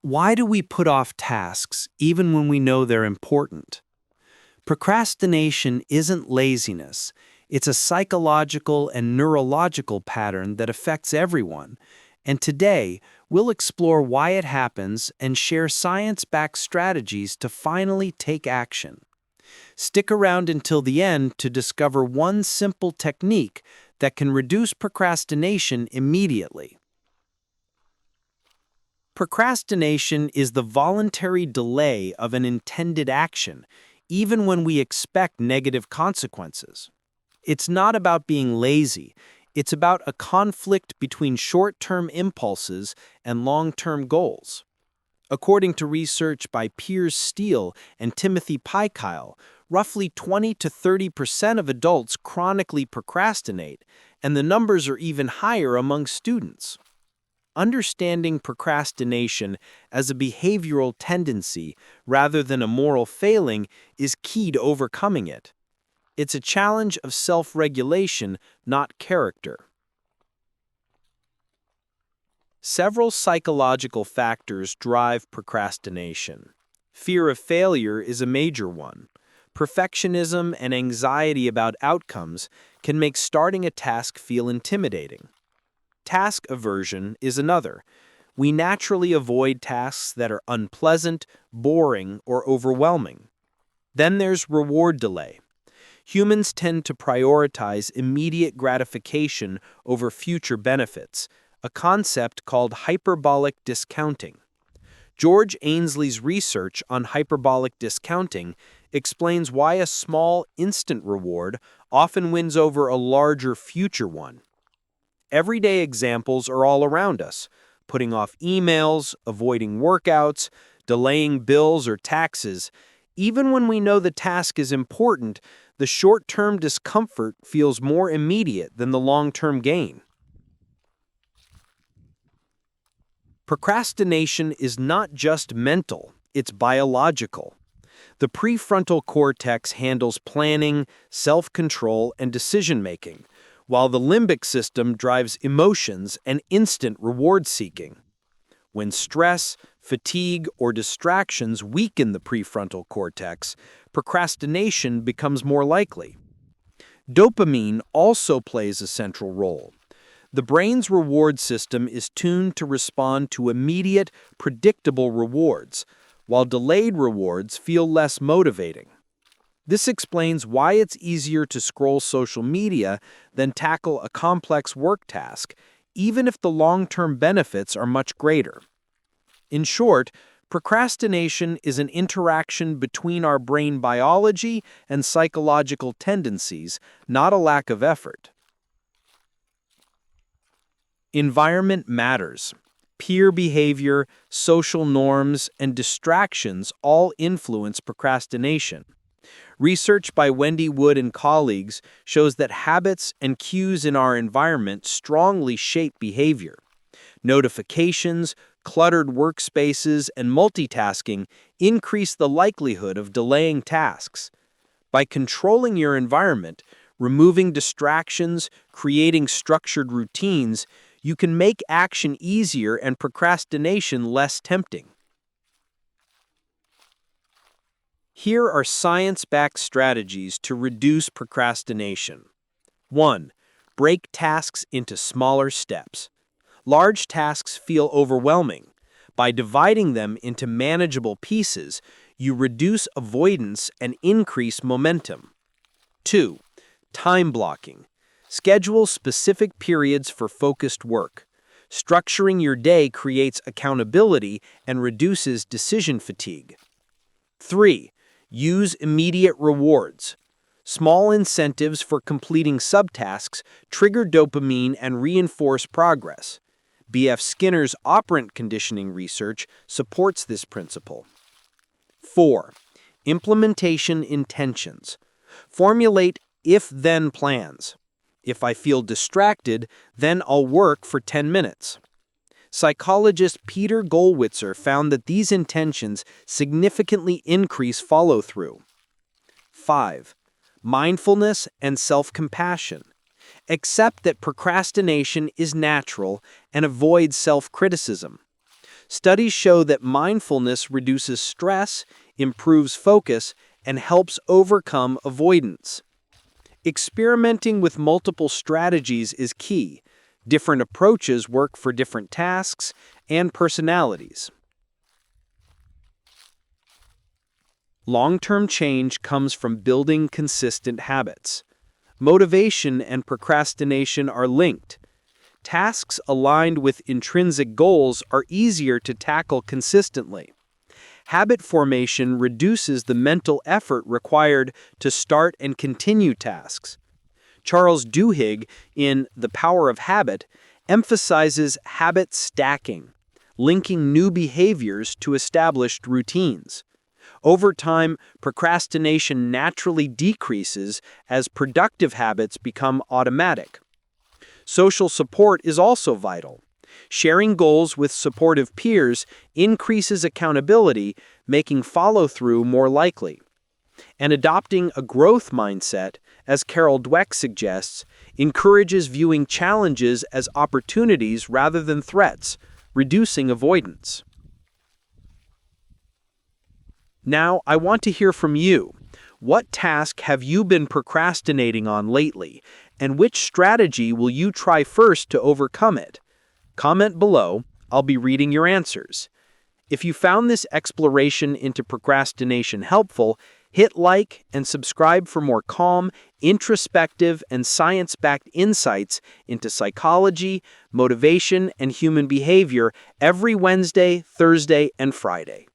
Why do we put off tasks even when we know they're important? Procrastination isn't laziness. It's a psychological and neurological pattern that affects everyone. And today, we'll explore why it happens and share science-backed strategies to finally take action. Stick around until the end to discover one simple technique that can reduce procrastination immediately. Procrastination is the voluntary delay of an intended action, even when we expect negative consequences. It's not about being lazy, it's about a conflict between short-term impulses and long-term goals. According to research by Piers Steele and Timothy Pykyle, roughly 20 to 30% of adults chronically procrastinate, and the numbers are even higher among students. Understanding procrastination as a behavioral tendency rather than a moral failing is key to overcoming it. It's a challenge of self-regulation, not character. Several psychological factors drive procrastination. Fear of failure is a major one. Perfectionism and anxiety about outcomes can make starting a task feel intimidating. Task aversion is another. We naturally avoid tasks that are unpleasant, boring, or overwhelming. Then there's reward delay. Humans tend to prioritize immediate gratification over future benefits, a concept called hyperbolic discounting. George Ainsley's research on hyperbolic discounting explains why a small, instant reward often wins over a larger future one. Everyday examples are all around us: putting off emails, avoiding workouts, delaying bills or taxes. Even when we know the task is important, the short-term discomfort feels more immediate than the long-term gain. Procrastination is not just mental, it's biological. The prefrontal cortex handles planning, self-control, and decision-making, while the limbic system drives emotions and instant reward-seeking. When stress, fatigue, or distractions weaken the prefrontal cortex, procrastination becomes more likely. Dopamine also plays a central role. The brain's reward system is tuned to respond to immediate, predictable rewards, while delayed rewards feel less motivating. This explains why it's easier to scroll social media than tackle a complex work task, even if the long-term benefits are much greater. In short, procrastination is an interaction between our brain biology and psychological tendencies, not a lack of effort. Environment matters. Peer behavior, social norms, and distractions all influence procrastination. Research by Wendy Wood and colleagues shows that habits and cues in our environment strongly shape behavior. Notifications, cluttered workspaces, and multitasking increase the likelihood of delaying tasks. By controlling your environment, removing distractions, creating structured routines, you can make action easier and procrastination less tempting. Here are science-backed strategies to reduce procrastination. 1. Break tasks into smaller steps. Large tasks feel overwhelming. By dividing them into manageable pieces, you reduce avoidance and increase momentum. 2. Time blocking. Schedule specific periods for focused work. Structuring your day creates accountability and reduces decision fatigue. 3. Use immediate rewards. Small incentives for completing subtasks trigger dopamine and reinforce progress. B.F. Skinner's operant conditioning research supports this principle. 4. Implementation intentions. Formulate if-then plans. If I feel distracted, then I'll work for 10 minutes. Psychologist Peter Gollwitzer found that these intentions significantly increase follow-through. 5. Mindfulness and self-compassion. Accept that procrastination is natural and avoid self-criticism. Studies show that mindfulness reduces stress, improves focus, and helps overcome avoidance. Experimenting with multiple strategies is key. Different approaches work for different tasks and personalities. Long-term change comes from building consistent habits. Motivation and procrastination are linked. Tasks aligned with intrinsic goals are easier to tackle consistently. Habit formation reduces the mental effort required to start and continue tasks. Charles Duhigg, in The Power of Habit, emphasizes habit stacking, linking new behaviors to established routines. Over time, procrastination naturally decreases as productive habits become automatic. Social support is also vital. Sharing goals with supportive peers increases accountability, making follow-through more likely. And adopting a growth mindset, as Carol Dweck suggests, encourages viewing challenges as opportunities rather than threats, reducing avoidance. Now, I want to hear from you. What task have you been procrastinating on lately, and which strategy will you try first to overcome it? Comment below. I'll be reading your answers. If you found this exploration into procrastination helpful, hit like and subscribe for more calm, introspective, and science-backed insights into psychology, motivation, and human behavior every Wednesday, Thursday, and Friday.